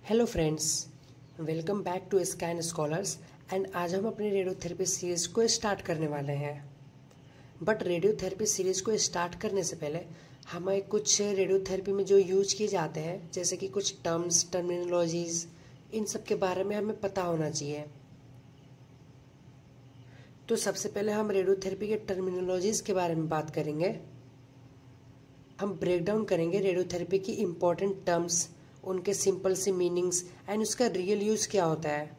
Hello friends, welcome back to scan scholars. And आज हम अपने रेडियोथेरेपी सीरीज़ को स्टार्ट करने वाले हैं। बट रेडियोथेरेपी सीरीज़ को स्टार्ट करने से पहले हमें कुछ रेडियोथेरेपी में जो यूज किए जाते हैं, जैसे कि कुछ टर्म्स, टर्मिनोलॉजीज़, इन सब के बारे में हमें पता होना चाहिए। तो सबसे पहले हम रेडियोथेरेपी के टर्मिनोलॉजीज़ के बारे में बात करेंगे। हम ब्रेक डाउन करेंगे रेडियोथेरेपी की इम्पोर्टेंट टर्म्स, उनके सिंपल से मीनिंग्स एंड उसका रियल यूज़ क्या होता है।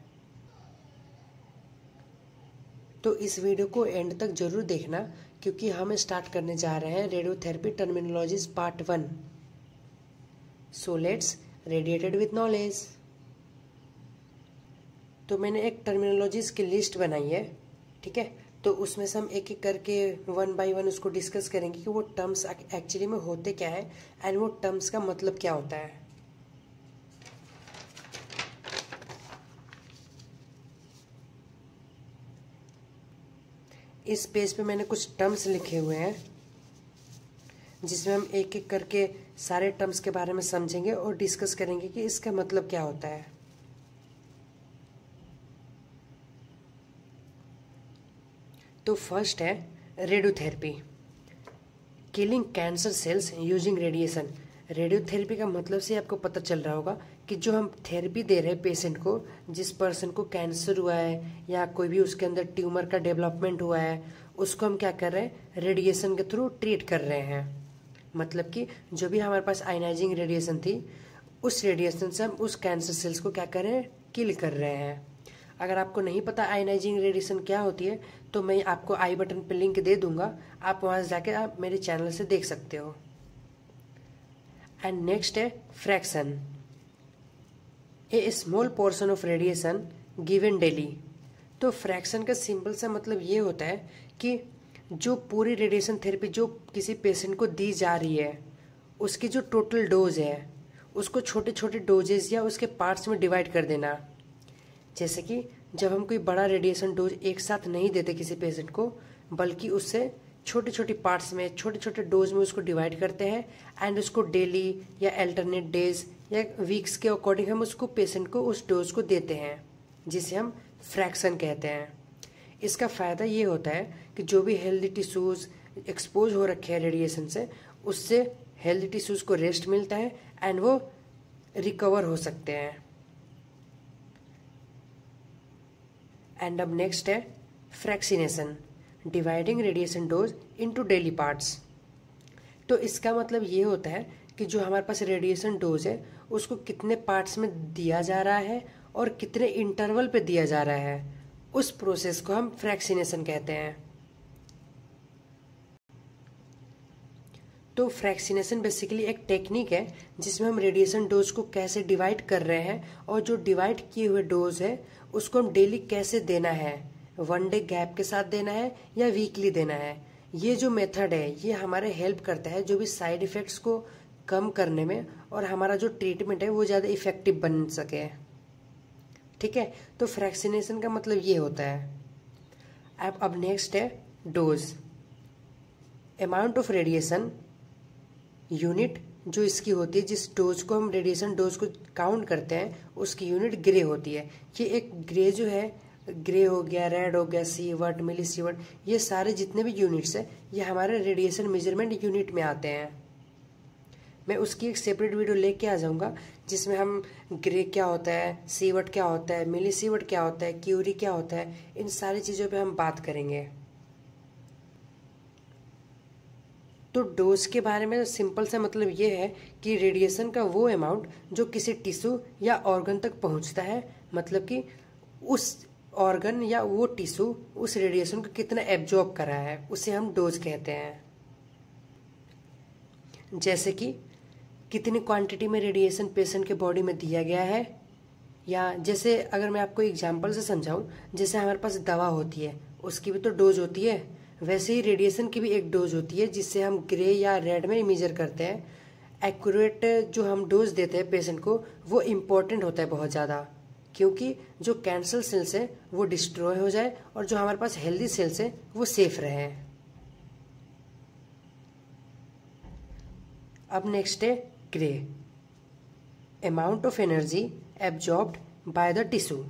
तो इस वीडियो को एंड तक जरूर देखना, क्योंकि हम स्टार्ट करने जा रहे हैं radiotherapy terminologies part 1। So let's radiated with knowledge. तो मैंने एक टर्मिनोलॉजीज की लिस्ट बनाई है, ठीक है। तो उसमें से हम एक एक करके वन बाय वन उसको डिस्कस करेंगे कि वो टर्म्स एक्चुअली में होते क्या है एंड वो टर्म्स का मतलब क्या होता है। इस पेज पे मैंने कुछ टर्म्स लिखे हुए हैं, जिसमें हम एक एक करके सारे टर्म्स के बारे में समझेंगे और डिस्कस करेंगे कि इसका मतलब क्या होता है। तो फर्स्ट है radiotherapy, killing cancer cells using radiation. Radiotherapy का मतलब से आपको पता चल रहा होगा कि जो हम थेरेपी दे रहे हैं पेशेंट को, जिस पर्सन को कैंसर हुआ है या कोई भी उसके अंदर ट्यूमर का डेवलपमेंट हुआ है, उसको हम क्या कर रहे हैं, रेडिएशन के थ्रू ट्रीट कर रहे हैं। मतलब कि जो भी हमारे पास आयनाइजिंग रेडिएशन थी, उस रेडिएशन से हम उस कैंसर सेल्स को क्या कर रहे हैं, किल कर रहे हैं। अगर आपको नहीं पता आयनाइजिंग रेडिएशन क्या होती है, तो मैं आपको आई बटन पे लिंक दे दूंगा, आप वहां से जाके आप मेरे चैनल से देख सकते हो। एंड नेक्स्ट है fraction, A small portion of radiation given daily. तो फ्रैक्शन का सिंपल सा मतलब ये होता है कि जो पूरी रेडिएशन थेरेपी जो किसी पेशेंट को दी जा रही है, उसकी जो टोटल डोज है, उसको छोटे छोटे डोजेस या उसके पार्ट्स में डिवाइड कर देना। जैसे कि जब हम कोई बड़ा रेडिएशन डोज एक साथ नहीं देते किसी पेशेंट को, बल्कि उससे छोटे छोटे पार्ट्स में, छोटे छोटे डोज में उसको डिवाइड करते हैं एंड उसको डेली या अल्टरनेट डेज या वीक्स के अकॉर्डिंग हम उसको पेशेंट को उस डोज को देते हैं, जिसे हम फ्रैक्शन कहते हैं। इसका फ़ायदा ये होता है कि जो भी हेल्दी टिश्यूज़ एक्सपोज हो रखे हैं रेडिएशन से, उससे हेल्दी टिश्यूज़ को रेस्ट मिलता है एंड वो रिकवर हो सकते हैं। एंड अब नेक्स्ट है fractionation, dividing radiation dose into daily parts. तो इसका मतलब ये होता है कि जो हमारे पास रेडिएशन डोज है, उसको कितने पार्ट्स में दिया जा रहा है और कितने इंटरवल पे दिया जा रहा है, उस प्रोसेस को हम फ्रैक्सिनेशन कहते हैं। तो फ्रैक्सिनेशन बेसिकली एक टेक्निक है जिसमें हम रेडिएशन डोज को कैसे डिवाइड कर रहे हैं, और जो डिवाइड किए हुए डोज है उसको हम डेली कैसे देना है, वन डे गैप के साथ देना है या वीकली देना है। ये जो मेथड है ये हमारे हेल्प करता है जो भी साइड इफेक्ट्स को कम करने में, और हमारा जो ट्रीटमेंट है वो ज़्यादा इफेक्टिव बन सके, ठीक है। तो फ्रैक्सिनेशन का मतलब ये होता है। अब नेक्स्ट है dose, amount of radiation unit जो इसकी होती है, जिस डोज को हम रेडिएशन डोज को काउंट करते हैं, उसकी यूनिट ग्रे होती है। ये एक ग्रे जो है, ग्रे हो गया, रेड हो गया, सीवर्ट, मिली सीवर्ट, ये सारे जितने भी यूनिट्स हैं ये हमारे रेडिएशन मेजरमेंट यूनिट में आते हैं। मैं उसकी एक सेपरेट वीडियो लेके आ जाऊंगा, जिसमें हम ग्रे क्या होता है, सीवर्ट क्या होता है, मिली सीवर्ट क्या होता है, क्यूरी क्या होता है, इन सारी चीज़ों पे हम बात करेंगे। तो डोज के बारे में सिंपल सा मतलब ये है कि रेडिएशन का वो अमाउंट जो किसी टिश्यू या ऑर्गन तक पहुंचता है, मतलब कि उस ऑर्गन या वो टिश्यू उस रेडिएशन को कितना एब्जॉर्ब करा है, उसे हम डोज कहते हैं। जैसे कि कितनी क्वांटिटी में रेडिएशन पेशेंट के बॉडी में दिया गया है, या जैसे अगर मैं आपको एग्जांपल से समझाऊं, जैसे हमारे पास दवा होती है, उसकी भी तो डोज होती है, वैसे ही रेडिएशन की भी एक डोज होती है, जिससे हम ग्रे या रेड में मेजर करते हैं। एक्यूरेट जो हम डोज देते हैं पेशेंट को, वो इम्पोर्टेंट होता है बहुत ज़्यादा, क्योंकि जो कैंसर सेल्स है वो डिस्ट्रॉय हो जाए और जो हमारे पास हेल्दी सेल्स है वो सेफ रहे। अब नेक्स्ट है grey, amount of energy absorbed by the tissue.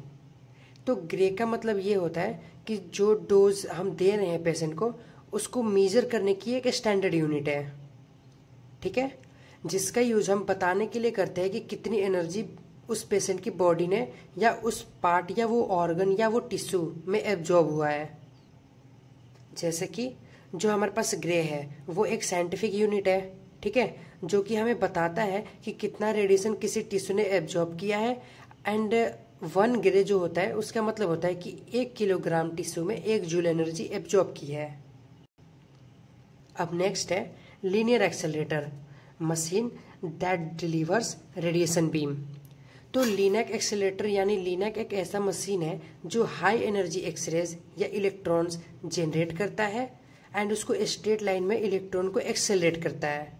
तो ग्रे का मतलब ये होता है कि जो डोज हम दे रहे हैं पेशेंट को, उसको मेजर करने की एक स्टैंडर्ड यूनिट है, ठीक है, जिसका यूज हम बताने के लिए करते हैं कि कितनी एनर्जी उस पेशेंट की बॉडी ने या उस पार्ट या वो ऑर्गन या वो टिश्यू में एब्जॉर्ब हुआ है। जैसे कि जो हमारे पास ग्रे है वो एक साइंटिफिक यूनिट है, ठीक है, जो कि हमें बताता है कि कितना रेडिएशन किसी टिश्यू ने एब्जॉर्ब किया है। एंड 1 ग्रे जो होता है उसका मतलब होता है कि 1 किलोग्राम टिश्यू में 1 जूल एनर्जी एब्जॉर्ब की है। अब नेक्स्ट है linear accelerator, machine that delivers radiation beam. तो लीनैक एक्सेलरेटर यानी लीनैक एक ऐसा मशीन है जो हाई एनर्जी एक्सरेज या इलेक्ट्रॉन्स जनरेट करता है एंड उसको स्ट्रेट लाइन में इलेक्ट्रॉन को एक्सेलरेट करता है,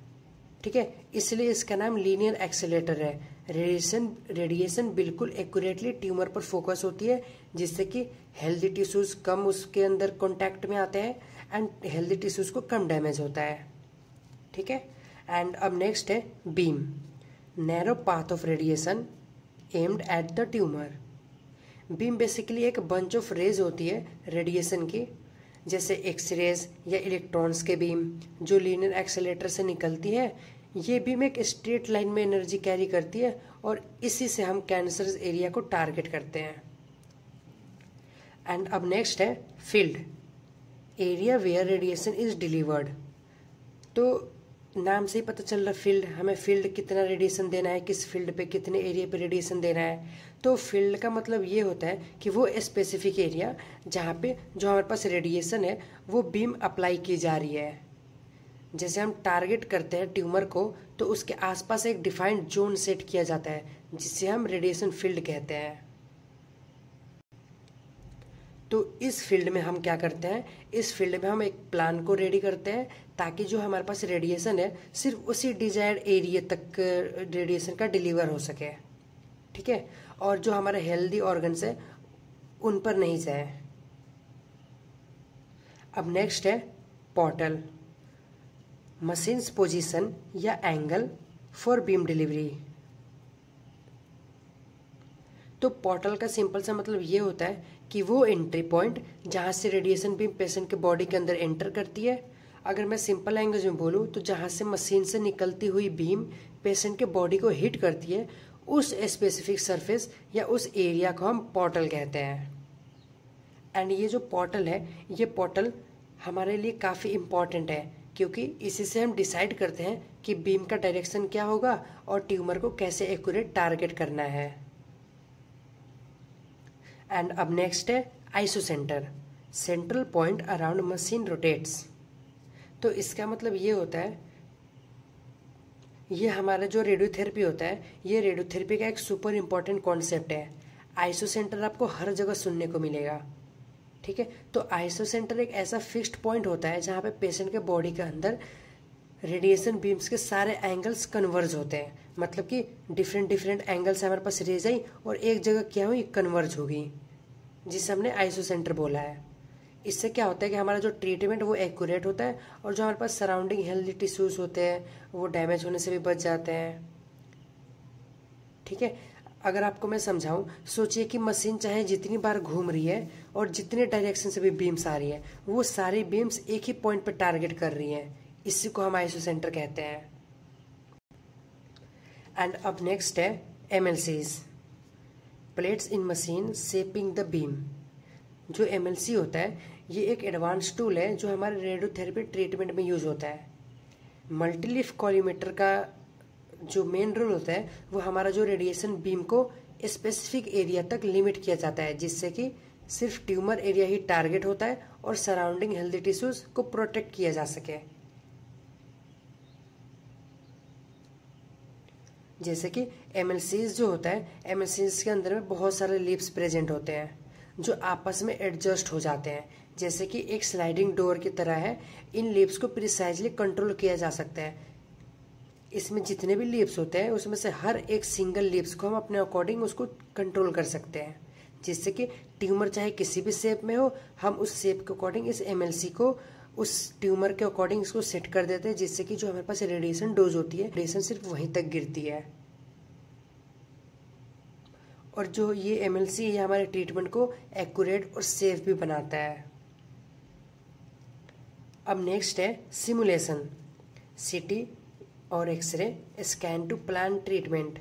ठीक है, इसलिए इसका नाम लीनियर एक्सेलरेटर है। रेडिएशन बिल्कुल एक्यूरेटली ट्यूमर पर फोकस होती है, जिससे कि हेल्दी टिश्यूज कम उसके अंदर कांटेक्ट में आते हैं एंड हेल्दी टिश्यूज को कम डैमेज होता है, ठीक है। एंड अब नेक्स्ट है beam, narrow path of radiation aimed at the tumour. Beam basically एक बंच ऑफ रेज होती है रेडिएशन की, जैसे एक्सरेज या इलेक्ट्रॉन्स के बीम जो लीनियर एक्सेलरेटर से निकलती है। ये बीम एक स्ट्रेट लाइन में एनर्जी कैरी करती है और इसी से हम कैंसरस एरिया को टारगेट करते हैं। एंड अब नेक्स्ट है field, area where radiation is delivered. तो नाम से ही पता चल रहा फील्ड, हमें फील्ड कितना रेडिएशन देना है, किस फील्ड पे कितने एरिया पे रेडिएशन देना है। तो फील्ड का मतलब ये होता है कि वो स्पेसिफिक एरिया जहाँ पे जो हमारे पास रेडिएशन है वो बीम अप्लाई की जा रही है। जैसे हम टारगेट करते हैं ट्यूमर को तो उसके आसपास एक डिफाइंड जोन सेट किया जाता है जिसे हम रेडिएशन फील्ड कहते हैं। तो इस फील्ड में हम क्या करते हैं, इस फील्ड में हम एक प्लान को रेडी करते हैं ताकि जो हमारे पास रेडिएशन है सिर्फ उसी डिजायर्ड एरिया तक रेडिएशन का डिलीवर हो सके, ठीक है, और जो हमारे हेल्दी ऑर्गन्स है उन पर नहीं जाए। अब नेक्स्ट है पोर्टल, मशीन्स पोजीशन या एंगल फॉर बीम डिलीवरी। तो पोर्टल का सिंपल सा मतलब ये होता है कि वो एंट्री पॉइंट जहाँ से रेडिएशन बीम पेशेंट के बॉडी के अंदर एंटर करती है। अगर मैं सिंपल लैंग्वेज में बोलूँ तो जहाँ से मशीन से निकलती हुई बीम पेशेंट के बॉडी को हिट करती है, उस स्पेसिफिक सरफेस या उस एरिया को हम पोर्टल कहते हैं। एंड ये जो पोर्टल है, ये पोर्टल हमारे लिए काफ़ी इम्पॉर्टेंट है क्योंकि इसी से हम डिसाइड करते हैं कि बीम का डायरेक्शन क्या होगा और ट्यूमर को कैसे एक्यूरेट टारगेट करना है। एंड अब नेक्स्ट है isocentre, central point around machine rotates. तो इसका मतलब ये होता है, ये हमारा जो रेडियोथेरेपी होता है, ये रेडियोथेरेपी का एक सुपर इम्पॉर्टेंट कॉन्सेप्ट है। आइसोसेंटर आपको हर जगह सुनने को मिलेगा, ठीक है। तो आइसोसेंटर एक ऐसा फिक्स्ड पॉइंट होता है जहाँ पे पेशेंट के बॉडी के अंदर रेडिएशन बीम्स के सारे एंगल्स कन्वर्ज होते हैं, मतलब कि डिफरेंट डिफरेंट एंगल्स हमारे पास रेज आई और एक जगह क्या हुई, कन्वर्ज होगी, जिसे हमने आइसोसेंटर बोला है। इससे क्या होता है कि हमारा जो ट्रीटमेंट वो एक्यूरेट होता है और जो हमारे पास सराउंडिंग हेल्दी टिश्यूज होते हैं वो डैमेज होने से भी बच जाते हैं, ठीक है। अगर आपको मैं समझाऊं, सोचिए कि मशीन चाहे जितनी बार घूम रही है और जितने डायरेक्शन से भी बीम्स आ रही है, वो सारी बीम्स एक ही पॉइंट पर टारगेट कर रही हैं। इसी को हम आइसोसेंटर कहते हैं। एंड अब नेक्स्ट है MLCs, plates in machine shaping the beam. जो एमएलसी होता है ये एक एडवांस टूल है जो हमारे रेडियोथेरेपी ट्रीटमेंट में यूज होता है। मल्टीलिफ कॉलीमेटर का जो मेन रोल होता है वो हमारा जो रेडिएशन बीम को स्पेसिफिक एरिया तक लिमिट किया जाता है, जिससे कि सिर्फ ट्यूमर एरिया ही टारगेट होता है और सराउंडिंग हेल्दी टिश्यूज को प्रोटेक्ट किया जा सके। जैसे कि एमएलसीज जो होता है, एमएलसीज के अंदर में बहुत सारे लिप्स प्रेजेंट होते हैं जो आपस में एडजस्ट हो जाते हैं, जैसे कि एक स्लाइडिंग डोर की तरह है। इन लिप्स को प्रिसाइजली कंट्रोल किया जा सकता है। इसमें जितने भी लिप्स होते हैं उसमें से हर एक सिंगल लिप्स को हम अपने अकॉर्डिंग उसको कंट्रोल कर सकते हैं, जिससे कि ट्यूमर चाहे किसी भी शेप में हो, हम उस शेप के अकॉर्डिंग इस एमएलसी को उस ट्यूमर के अकॉर्डिंग इसको सेट कर देते हैं, जिससे कि जो हमारे पास रेडिएशन डोज होती है, रेडिएशन सिर्फ वहीं तक गिरती है। और जो ये MLC ये हमारे ट्रीटमेंट को एक्यूरेट और सेफ भी बनाता है। अब नेक्स्ट है सिमुलेशन, CT और X-ray scan to plan treatment.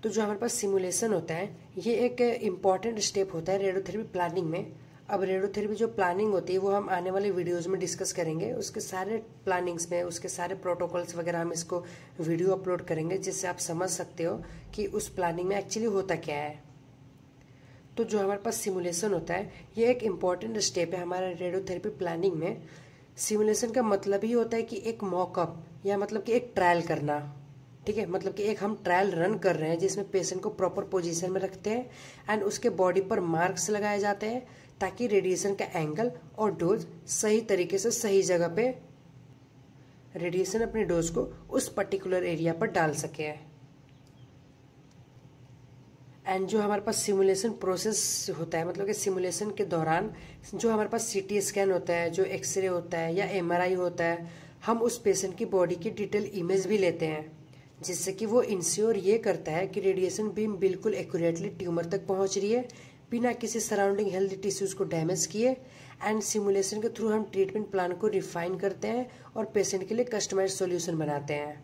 तो जो हमारे पास सिमुलेशन होता है ये एक इम्पॉर्टेंट स्टेप होता है रेडियोथेरेपी प्लानिंग में। अब रेडियोथेरेपी जो प्लानिंग होती है वो हम आने वाले वीडियोस में डिस्कस करेंगे, उसके सारे प्लानिंग्स में उसके सारे प्रोटोकॉल्स वगैरह हम इसको वीडियो अपलोड करेंगे, जिससे आप समझ सकते हो कि उस प्लानिंग में एक्चुअली होता क्या है। तो जो हमारे पास सिमुलेशन होता है ये एक इम्पॉर्टेंट स्टेप है हमारे रेडियोथेरेपी प्लानिंग में। सिमुलेशन का मतलब ही होता है कि एक मॉकअप या मतलब कि एक ट्रायल करना, ठीक है, मतलब कि एक हम ट्रायल रन कर रहे हैं जिसमें पेशेंट को प्रॉपर पोजीशन में रखते हैं एंड उसके बॉडी पर मार्क्स लगाए जाते हैं ताकि रेडिएशन का एंगल और डोज सही तरीके से सही जगह पे रेडिएशन अपनी डोज को उस पर्टिकुलर एरिया पर डाल सके। एंड जो हमारे पास सिमुलेशन प्रोसेस होता है, मतलब कि सिमुलेशन के दौरान जो हमारे पास CT स्कैन होता है, जो एक्सरे होता है या MRI होता है, हम उस पेशेंट की बॉडी की डिटेल इमेज भी लेते हैं, जिससे कि वो इंश्योर ये करता है कि रेडिएशन बीम बिल्कुल एक्यूरेटली ट्यूमर तक पहुंच रही है बिना किसी सराउंडिंग हेल्दी टिश्यूज को डैमेज किए। एंड सिमुलेशन के थ्रू हम ट्रीटमेंट प्लान को रिफाइन करते हैं और पेशेंट के लिए कस्टमाइज्ड सॉल्यूशन बनाते हैं।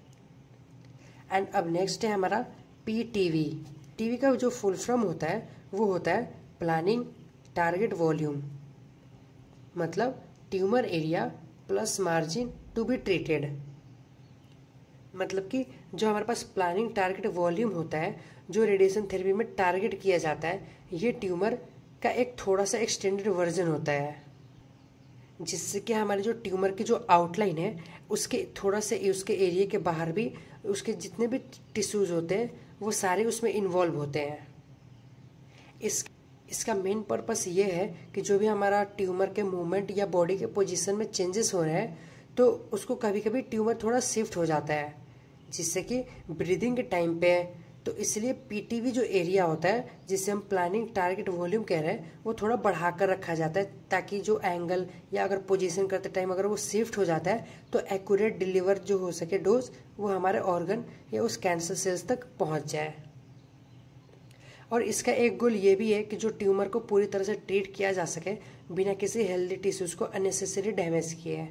एंड अब नेक्स्ट है हमारा PTV का जो फुल फॉर्म होता है वो होता है प्लानिंग टारगेट वॉल्यूम, मतलब tumour area plus margin to be treated. मतलब कि जो हमारे पास प्लानिंग टारगेट वॉल्यूम होता है, जो रेडिएशन थेरेपी में टारगेट किया जाता है, ये ट्यूमर का एक थोड़ा सा एक्सटेंडेड वर्जन होता है, जिससे कि हमारे जो ट्यूमर की जो आउटलाइन है उसके थोड़ा से उसके एरिया के बाहर भी उसके जितने भी टिश्यूज होते हैं वो सारे उसमें इन्वॉल्व होते हैं। इसका मेन पर्पस ये है कि जो भी हमारा ट्यूमर के मूवमेंट या बॉडी के पोजीशन में चेंजेस हो रहे हैं तो उसको कभी कभी ट्यूमर थोड़ा शिफ्ट हो जाता है, जिससे कि ब्रीदिंग के टाइम पे, तो इसलिए PTV जो एरिया होता है जिसे हम प्लानिंग टारगेट वॉल्यूम कह रहे हैं वो थोड़ा बढ़ाकर रखा जाता है ताकि जो एंगल या अगर पोजीशन करते टाइम अगर वो शिफ्ट हो जाता है तो एक्यूरेट डिलीवर जो हो सके डोज वो हमारे ऑर्गन या उस कैंसर सेल्स तक पहुंच जाए। और इसका एक गोल ये भी है कि जो ट्यूमर को पूरी तरह से ट्रीट किया जा सके बिना किसी हेल्दी टिश्यूज को अननेसेसरी डैमेज किए।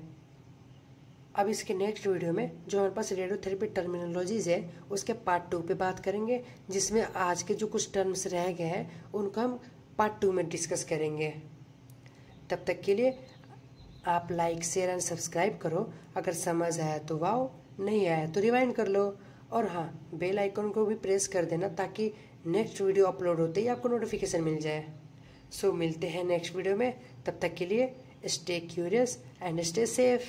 अब इसके नेक्स्ट वीडियो में जो हमारे पास रेडियोथेरेपी टर्मिनोलॉजीज है उसके पार्ट 2 पे बात करेंगे, जिसमें आज के जो कुछ टर्म्स रह गए हैं उनको हम पार्ट 2 में डिस्कस करेंगे। तब तक के लिए आप लाइक शेयर एंड सब्सक्राइब करो, अगर समझ आया तो वाओ, नहीं आया तो रिवाइंड कर लो, और हाँ बेल आइकन को भी प्रेस कर देना ताकि नेक्स्ट वीडियो अपलोड होते ही आपको नोटिफिकेशन मिल जाए। सो मिलते हैं नेक्स्ट वीडियो में, तब तक के लिए stay curious and stay safe.